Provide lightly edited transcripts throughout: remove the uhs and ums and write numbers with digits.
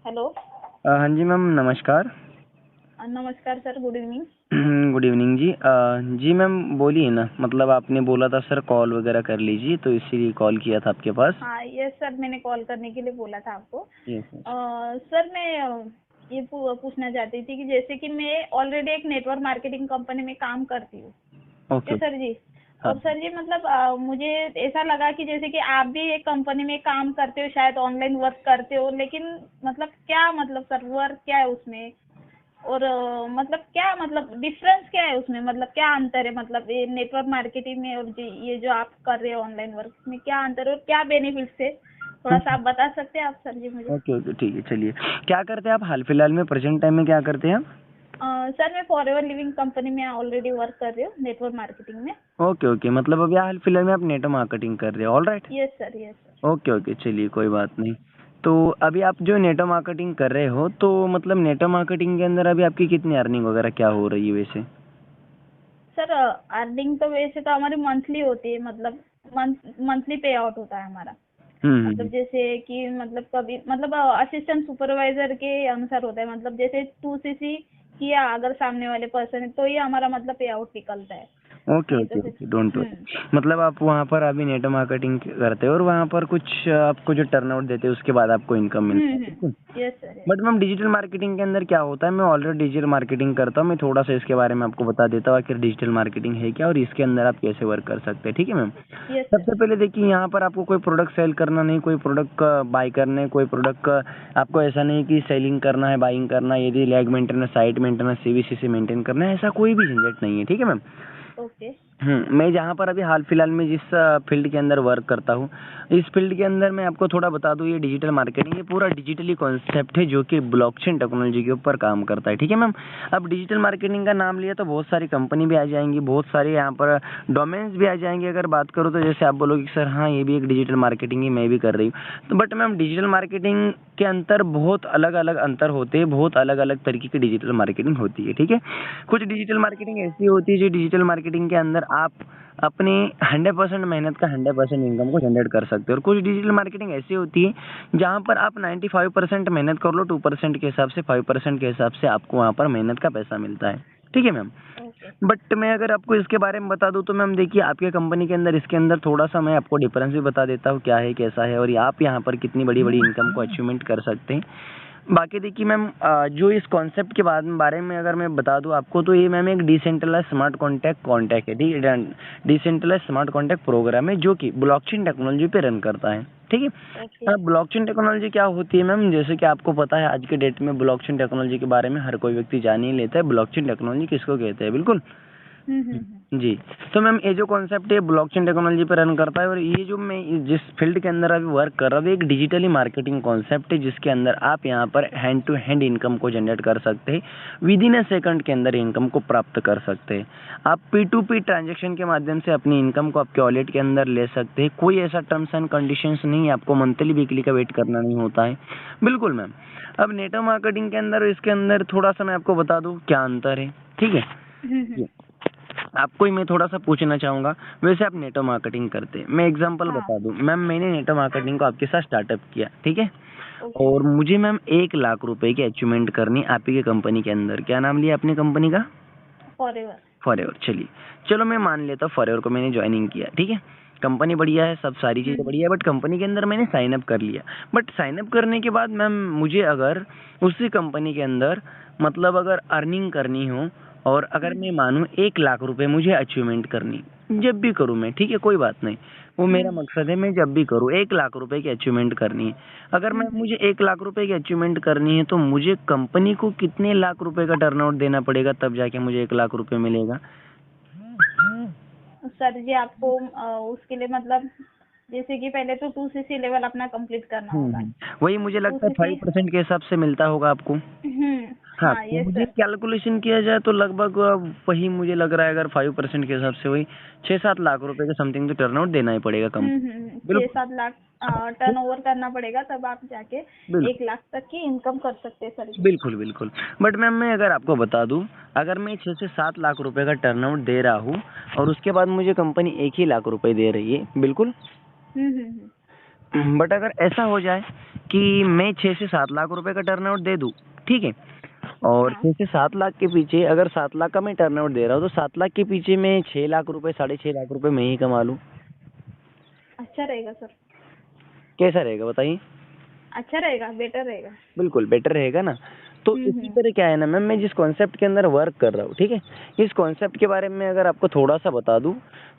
Hello. हाँ जी ma'am, नमस्कार। नमस्कार sir, good evening. Good evening जी। जी मैम, बोलिए ना। मतलब आपने बोला था सर कॉल वगैरह कर लीजिए, तो इसीलिए कॉल किया था आपके पास। हाँ यस सर, मैंने कॉल करने के लिए बोला था आपको। Yes sir. सर मैं ये पूछना चाहती थी कि जैसे कि मैं ऑलरेडी एक नेटवर्क मार्केटिंग कंपनी में काम करती हूँ। Okay okay. सर जी। हाँ। और सर जी मतलब मुझे ऐसा लगा कि जैसे कि आप भी एक कंपनी में काम करते हो, शायद ऑनलाइन वर्क करते हो, लेकिन मतलब क्या मतलब सर वर्क क्या है उसमें? और मतलब क्या मतलब डिफरेंस क्या है उसमें, मतलब क्या अंतर है, मतलब ये नेटवर्क मार्केटिंग में और ये जो आप कर रहे हो ऑनलाइन वर्क में क्या अंतर है और क्या बेनिफिट्स है? थोड़ा सा आप बता सकते हैं आप सर जी मुझे? ओके ओके, ठीक है। चलिए, क्या करते हैं आप हाल फिलहाल में, प्रेजेंट टाइम में क्या करते हैं आप? सर मैं फॉरएवर लिविंग कंपनी में ऑलरेडी वर्क कर रही हूँ नेटवर्क मार्केटिंग में। ओके ओके, मतलब अभी हाल फिलहाल में आप नेटवर्क मार्केटिंग कर रहे हो, all right. Yes sir, yes sir. Okay okay, चलिए कोई बात नहीं। तो अभी आप जो नेटवर्क मार्केटिंग कर रहे हो, तो मतलब नेटवर्क मार्केटिंग के अंदर अभी आपकी कितनी अर्निंग वगैरह क्या हो रही है वैसे? सर अर्निंग तो वैसे तो हमारी मंथली होती है, मतलब मंथली पे आउट होता है हमारा। मतलब हम्म। जैसे कि मतलब कभी मतलब असिस्टेंट सुपरवाइजर के अनुसार होता है, मतलब जैसे 2 सीसी किया अगर सामने वाले पर्सन है तो ये हमारा मतलब पे आउट निकलता है। ओके नहीं तो ओके फिर ओके, डोंट वरी। मतलब आप वहाँ पर अभी नेटवर्क मार्केटिंग करते हो और वहाँ पर कुछ आपको जो टर्नआउट देते हैं उसके बाद आपको इनकम मिलता है, बिल्कुल। Yes sir, yes. But ma'am, digital marketing के अंदर क्या होता है, मैं ऑलरेडी डिजिटल मार्केटिंग करता हूँ। मैं थोड़ा सा इसके बारे में आपको बता देता हूँ आखिर डिजिटल मार्केटिंग है क्या और इसके अंदर आप कैसे वर्क कर सकते हैं, ठीक है मैम। Yes sir. सबसे पहले देखिए, यहाँ पर आपको कोई प्रोडक्ट सेल करना नहीं, कोई प्रोडक्ट बाय करना है, कोई प्रोडक्ट आपको ऐसा नहीं कि सेलिंग करना है, बाइंग करना है, यदि लैग maintenance, site maintenance, CVCC maintain करना है, ऐसा कोई भी झंझट नहीं है, ठीक है मैम। ओके। मैं जहाँ पर अभी हाल फिलहाल में जिस फील्ड के अंदर वर्क करता हूँ, इस फील्ड के अंदर मैं आपको थोड़ा बता दूँ, ये डिजिटल मार्केटिंग ये पूरा डिजिटली कॉन्सेप्ट है जो कि ब्लॉकचेन टेक्नोलॉजी के ऊपर काम करता है, ठीक है मैम। अब डिजिटल मार्केटिंग का नाम लिया तो बहुत सारी कंपनी भी आ जाएंगी, बहुत सारे यहाँ पर डोमेन्स भी आ जाएंगे। अगर बात करूँ तो जैसे आप बोलोगे कि सर हाँ, ये भी एक डिजिटल मार्केटिंग ही मैं भी कर रही हूँ, तो बट मैम डिजिटल मार्केटिंग के अंतर बहुत अलग अलग अंतर होते हैं, बहुत अलग अलग तरीके की डिजिटल मार्केटिंग होती है, ठीक है। कुछ डिजिटल मार्केटिंग ऐसी होती है जो डिजिटल मार्केटिंग के अंदर आप अपनी 100% मेहनत का 100% इनकम को जनरेट कर सकते हो, और कुछ डिजिटल मार्केटिंग ऐसी होती है जहाँ पर आप 95% मेहनत कर लो, 2% के हिसाब से, 5% के हिसाब से आपको वहाँ पर मेहनत का पैसा मिलता है, ठीक है मैम। ओके। बट मैं अगर आपको इसके बारे में बता दूं तो मैम देखिए, आपके कंपनी के अंदर इसके अंदर थोड़ा सा मैं आपको डिफरेंस भी बता देता हूँ क्या है कैसा है, और ये आप यहाँ पर कितनी बड़ी बड़ी इनकम को अचीवमेंट कर सकते हैं। बाकी देखिए मैम, जो इस कॉन्सेप्ट के बारे में अगर मैं बता दूं आपको, तो ये मैम एक डिसेंट्रलाइज स्मार्ट कॉन्टैक्ट है, ठीक है। डिसेंट्रलाइज स्मार्ट कॉन्टैक्ट प्रोग्राम है जो कि ब्लॉकचेन टेक्नोलॉजी पे रन करता है, ठीक है। ओके। अब ब्लॉकचेन टेक्नोलॉजी क्या होती है मैम, जैसे कि आपको पता है आज के डेट में ब्लॉकचेन टेक्नोलॉजी के बारे में हर कोई व्यक्ति जान ही लेता है, ब्लॉकचेन टेक्नोलॉजी किसको कहते हैं, बिल्कुल। जी। तो मैम, ये जो कॉन्सेप्ट है ब्लॉकचेन टेक्नोलॉजी पर रन करता है, और ये जो मैं जिस फील्ड के अंदर अभी वर्क कर रहा हूँ, एक डिजिटली मार्केटिंग कॉन्सेप्ट है जिसके अंदर आप यहाँ पर हैंड टू हैंड इनकम को जनरेट कर सकते हैं, विद इन ए सेकंड के अंदर इनकम को प्राप्त कर सकते हैं। आप P2P ट्रांजेक्शन के माध्यम से अपनी इनकम को आपके वॉलेट के अंदर ले सकते हैं। कोई ऐसा टर्म्स एंड कंडीशंस नहीं है, आपको मंथली वीकली का वेट करना नहीं होता है, बिल्कुल मैम। अब नेटवर्क मार्केटिंग के अंदर इसके अंदर थोड़ा सा मैं आपको बता दूं क्या अंतर है, ठीक है। जी। आपको ही मैं थोड़ा सा पूछना चाहूंगा, वैसे आप नेटवर्क मार्केटिंग करते हैं, मैं एग्जांपल हाँ। बता दूं मैम, मैंने नेटवर्क मार्केटिंग को आपके साथ स्टार्टअप किया, ठीक है। ओके। और मुझे मैम 1 लाख रुपए की अचीवमेंट करनी आप ही के कंपनी के अंदर। क्या नाम लिया अपनी कंपनी का? फॉरएवर। फॉरएवर। चलिए, चलो मैं मान लेता हूँ फॉरएवर को मैंने ज्वाइनिंग किया, ठीक है। कंपनी बढ़िया है, सब सारी चीज़ें बढ़िया है, बट कंपनी के अंदर मैंने साइन अप कर लिया। बट साइन अप करने के बाद मैम मुझे अगर उसी कंपनी के अंदर मतलब अगर अर्निंग करनी हो, और अगर मैं मानूं 1 लाख रुपए मुझे अचीवमेंट करनी, जब भी करूं मैं, ठीक है, कोई बात नहीं, वो मेरा मकसद है, मैं जब भी करूं 1 लाख रुपए की अचीवमेंट करनी है। अगर मैं मुझे 1 लाख रुपए की अचीवमेंट करनी है, तो मुझे कंपनी को कितने लाख रुपए का टर्नआउट देना पड़ेगा तब जाके मुझे 1 लाख रुपए मिलेगा? सर जी आपको उसके लिए मतलब जैसे कि पहले तो 2 सीसी लेवल अपना कंप्लीट करना होगा। वही मुझे टू लगता है सीसी। 5% के हिसाब से मिलता होगा आपको। हाँ, हाँ तो यस मुझे सर। कैलकुलेशन किया जाए तो लगभग वही मुझे लग रहा है, अगर 5% के हिसाब से वही 6-7 लाख रुपए के समथिंग तो टर्नआउट देना ही पड़ेगा कंपनी। 6-7 लाख टर्नओवर करना पड़ेगा, तब आप जाके बिल्कुल 1 लाख तक की इनकम कर सकते हैं सर जी। बिल्कुल बिल्कुल। बट मैम, मैं अगर आपको बता दूं, अगर मैं 6 से 7 लाख रुपए का टर्नआउट दे रहा हूँ और उसके बाद मुझे कंपनी 1 ही लाख रुपए दे रही है, बिल्कुल, बट अगर ऐसा हो जाए कि मैं 6 से 7 लाख रुपए का टर्नओवर दे दूं, ठीक है, और हाँ, 6 से 7 लाख के पीछे अगर 7 लाख का मैं टर्नओवर दे रहा हूँ तो 7 लाख के पीछे मैं 6 लाख रुपए 6.5 लाख रुपए मैं ही कमा लूँ, अच्छा रहेगा सर। कैसा रहेगा बताइए? अच्छा रहेगा, बेटर रहेगा। बिल्कुल बेटर रहेगा ना। तो इसी तरह क्या है ना मैम, मैं जिस कॉन्सेप्ट के अंदर वर्क कर रहा हूँ, ठीक है, इस कॉन्सेप्ट के बारे में अगर आपको थोड़ा सा बता दूं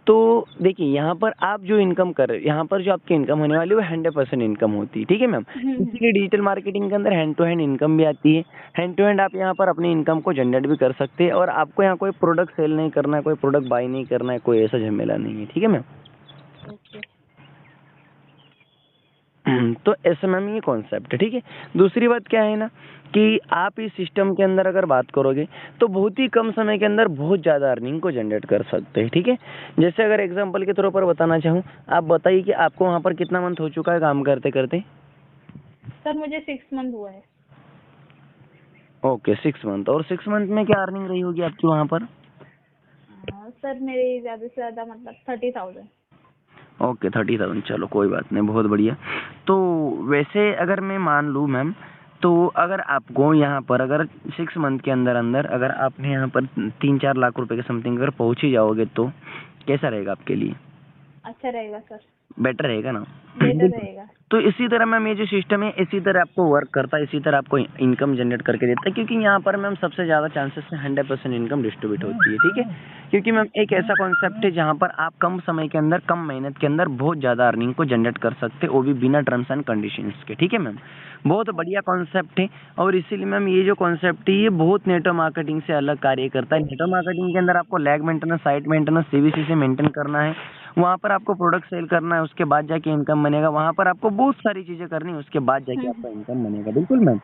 तो देखिए, यहाँ पर आप जो इनकम कर रहे हो, यहाँ पर जो आपकी इनकम होने वाली है वो 100% इनकम होती है, ठीक है मैम। इसीलिए डिजिटल मार्केटिंग के अंदर हैंड टू हैंड इनकम भी आती है। हैंड टू हैंड आप यहाँ पर अपनी इनकम को जनरेट भी कर सकते हैं, और आपको यहाँ कोई प्रोडक्ट सेल नहीं करना है, कोई प्रोडक्ट बाय नहीं करना है, कोई ऐसा झमेला नहीं है, ठीक है मैम। ओके। तो ऐसे मैम ये कॉन्सेप्ट है, ठीक है। दूसरी बात क्या है ना कि आप इस सिस्टम के अंदर अगर बात करोगे तो बहुत ही कम समय के अंदर बहुत ज़्यादा अर्निंग को जनरेट कर सकते हैं, ठीक है। जैसे अगर एग्जांपल के तौर पर बताना चाहूँ, आप बताइए कि आपको वहाँ पर कितना मंथ हो चुका है काम करते करते? सर मुझे 6 मंथ हुआ है। Okay, 6 month. और 6 मंथ में क्या अर्निंग रही होगी आपकी वहाँ पर? सर मेरी ज़्यादा से ज़्यादा मतलब 30,000। ओके, 30,000। चलो कोई बात नहीं, बहुत बढ़िया। तो वैसे अगर मैं मान लूँ मैम, तो अगर आपको यहाँ पर अगर 6 मंथ के अंदर अंदर अगर आपने यहाँ पर 3-4 लाख रुपए के समथिंग अगर पहुँच ही जाओगे तो कैसा रहेगा आपके लिए? अच्छा रहेगा सर। बेटर रहेगा ना? बेटर बिल्कुल। रहेगा। तो इसी तरह मैम ये जो सिस्टम है इसी तरह आपको वर्क करता है, इसी तरह आपको इनकम जनरेट करके देता है, क्योंकि यहाँ पर मैम सबसे ज़्यादा चांसेस है 100% इनकम डिस्ट्रीब्यूट होती है, ठीक है। क्योंकि मैम एक ऐसा कॉन्सेप्ट है जहाँ पर आप कम समय के अंदर कम मेहनत के अंदर बहुत ज़्यादा अर्निंग को जनरेट कर सकते हैं, वो भी बिना टर्म्स एंड कंडीशंस के, ठीक है मैम। बहुत बढ़िया कॉन्सेप्ट है, और इसीलिए मैम ये जो कॉन्सेप्ट है ये बहुत नेटवर्क मार्केटिंग से अलग कार्य करता है। नेटवर्क मार्केटिंग के अंदर आपको lag maintenance, site maintenance, CVC से मेंटेन करना है, वहाँ पर आपको प्रोडक्ट सेल करना है, उसके बाद जाके इनकम बनेगा। वहाँ पर आपको बहुत सारी चीजें करनी है, उसके बाद जाके आपका इनकम बनेगा। बिल्कुल मैम,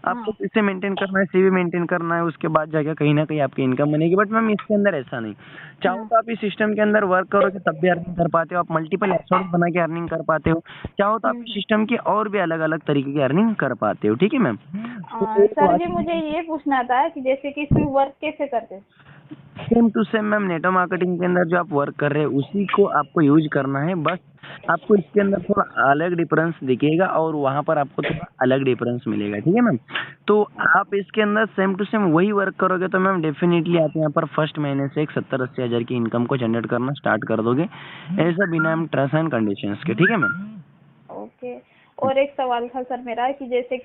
आपको हाँ। इसे मेंटेन करना है, सीवी मेंटेन करना है, उसके बाद जाके कहीं ना कहीं आपकी इनकम बनेगी। बट मैम इसके अंदर ऐसा नहीं, चाहो हाँ। तो आप इस सिस्टम के अंदर वर्क करोगे तब भी अर्निंग कर पाते हो, आप मल्टीपल एपिसोड बना के अर्निंग कर पाते हो, चाहो तो आप इस सिस्टम की और भी अलग अलग तरीके की अर्निंग कर पाते हो, ठीक है मैम। तो एक सर जी बात मुझे ये पूछना था कि जैसे कि इसमें वर्क कैसे करते हैं? Same to same ma'am, network marketing के अंदर जो आप वर्क कर रहे हैं उसी को आपको यूज करना है, बस आपको इसके अंदर थोड़ा अलग डिफरेंस दिखेगा और वहाँ पर आपको थोड़ा अलग डिफरेंस मिलेगा, ठीक है मैम। तो आप इसके अंदर सेम टू सेम वही वर्क करोगे तो मैम डेफिनेटली आप यहाँ पर फर्स्ट महीने से एक 70-80 हज़ार की इनकम को जनरेट करना स्टार्ट कर दोगे, ऐसा बिना टर्म्स एंड कंडीशंस के, ठीक है मैम। ओके। और एक सवाल था सर मेरा कि जैसे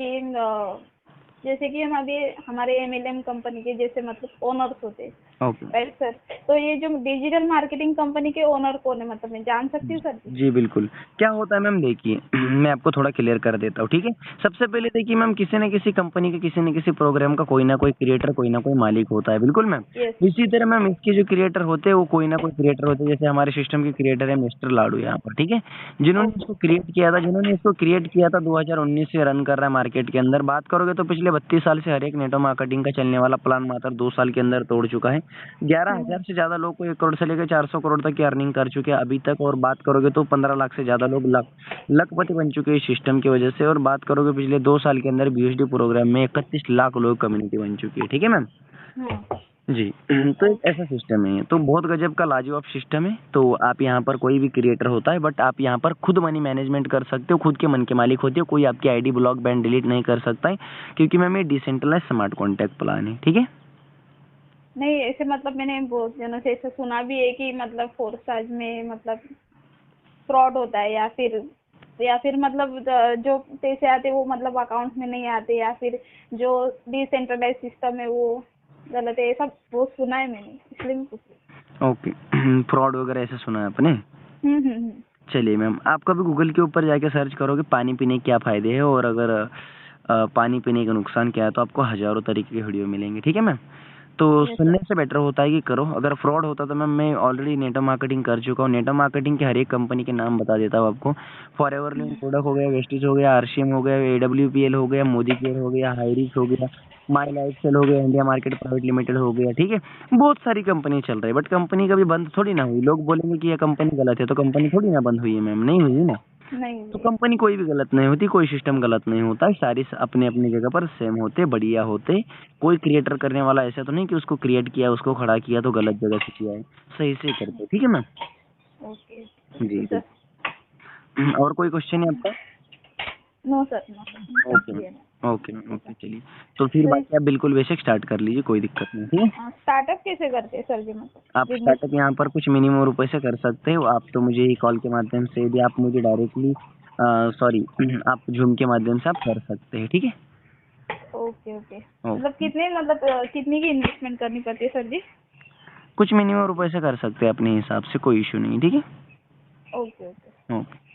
कि हम अभी हमारे एमएलएम कंपनी के जैसे मतलब ओनर्स होते हैं, ओके। Right sir? तो ये जो डिजिटल मार्केटिंग कंपनी के ओनर कौन है, मतलब मैं जान सकती हूँ सर जी? जी बिल्कुल। क्या होता है मैम, देखिए मैं आपको थोड़ा क्लियर कर देता हूँ, ठीक है। सबसे पहले देखिए मैम, किसी न किसी कंपनी के किसी न किसी प्रोग्राम का कोई ना कोई क्रिएटर, कोई ना कोई मालिक होता है, बिल्कुल मैम। यस। इसी तरह मैम इसके जो क्रिएटर होते हैं वो कोई ना कोई क्रिएटर होते हैं, जैसे हमारे सिस्टम के क्रिएटर है मिस्टर लाडू यहाँ पर, ठीक है। जिन्होंने इसको क्रिएट किया था 2019 से रन कर रहा है मार्केट के अंदर। बात करोगे तो पिछले 32 साल से हर एक नेटवर्क मार्केटिंग का चलने वाला प्लान मात्र 2 साल के अंदर तोड़ चुका है। 11,000 से ज्यादा लोग को 1 करोड़ से लेकर 400 करोड़ तक की अर्निंग कर चुके हैं अभी तक। और बात करोगे तो 15 लाख से ज्यादा लोग लखपति बन चुके हैं इस सिस्टम की वजह से। और बात करोगे पिछले 2 साल के अंदर बीएसडी प्रोग्राम में 31 लाख लोग कम्युनिटी बन चुकी है, ठीक है मैम। जी। तो एक ऐसा सिस्टम है, तो बहुत गजब का लाजवाब सिस्टम है। तो आप यहाँ पर कोई भी क्रिएटर होता है, बट आप यहाँ पर खुद मनी मैनेजमेंट कर सकते हो, खुद के मन के मालिक होते हो, कोई आपकी आईडी ब्लॉक बैन डिलीट नहीं कर सकता है, क्योंकि मैम ये डिसेंट्रलाइज स्मार्ट कॉन्टैक्ट प्लान है, ठीक है। नहीं, ऐसे मतलब मैंने बहुत जनों से ऐसा सुना भी है कि मतलब फोर्साज में मतलब फ्रॉड होता है, या फिर मतलब जो पैसे आते हैं वो मतलब अकाउंट में नहीं आते, या फिर जो डिसेंट्रलाइज सिस्टम है वो गलत है, ऐसा बहुत सुना है मैंने, इसलिए मैं पूछ रही ओके। फ्रॉड वगैरह ऐसे सुना है आपने? हूँ। चलिए मैम, आप कभी गूगल के ऊपर जाके सर्च करोगे पानी पीने के क्या फ़ायदे हैं और अगर पानी पीने का नुकसान क्या है, तो आपको हज़ारों तरीके के वीडियो मिलेंगे, ठीक है मैम। तो यस सुनने सर। से बेटर होता है कि करो। अगर फ्रॉड होता तो मैम मैं ऑलरेडी नेटवर्क मार्केटिंग कर चुका हूँ। नेटवर्क मार्केटिंग के हर एक कंपनी के नाम बता देता हूँ आपको। फॉरएवर लिविंग प्रोडक्ट हो गया, वेस्टिज हो गया, आरसीएम हो गया, एडब्ल्यूपीएल हो गया, मोदी केयर हो गया, हाइरिस हो गया, माई लाइफ सेल हो गया, इंडिया मार्केट प्राइवेट लिमिटेड हो गया, ठीक है। बहुत सारी कंपनी चल रही है, बट कंपनी कभी बंद थोड़ी ना हुई। लोग बोलेंगे कि ये कंपनी गलत है, तो कंपनी थोड़ी ना बंद हुई है मैम, नहीं हुई ना। नहीं तो हुई है। कंपनी कोई भी गलत नहीं होती, कोई सिस्टम गलत नहीं होता है, सारी अपने अपनी जगह पर सेम होते, बढ़िया होते। कोई क्रिएटर करने वाला ऐसा तो नहीं कि उसको क्रिएट किया, उसको खड़ा किया तो गलत जगह से किया है, सही से करते, ठीक है मैम। ओके। जी। सर। और कोई क्वेश्चन है आपका? No sir, no okay ma'am, okay ma'am, okay, चलिए तो फिर बाकी आप बिल्कुल बेशक स्टार्ट कर लीजिए, कोई दिक्कत नहीं, ठीक है। स्टार्टअप कैसे करते हैं सर जी, मतलब आप स्टार्टअप यहाँ पर कुछ मिनिमम रुपए से कर सकते हो। आप तो मुझे कॉल के माध्यम से, यदि आप मुझे डायरेक्टली सॉरी आप जूम के माध्यम से आप कर सकते हैं, ठीक है। ओके ओके, मतलब कितनी की इन्वेस्टमेंट करनी पड़ती है सर जी? कुछ मिनिमम रुपए से कर सकते हैं अपने हिसाब से, कोई इशू नहीं, ठीक है। Okay okay. ओके।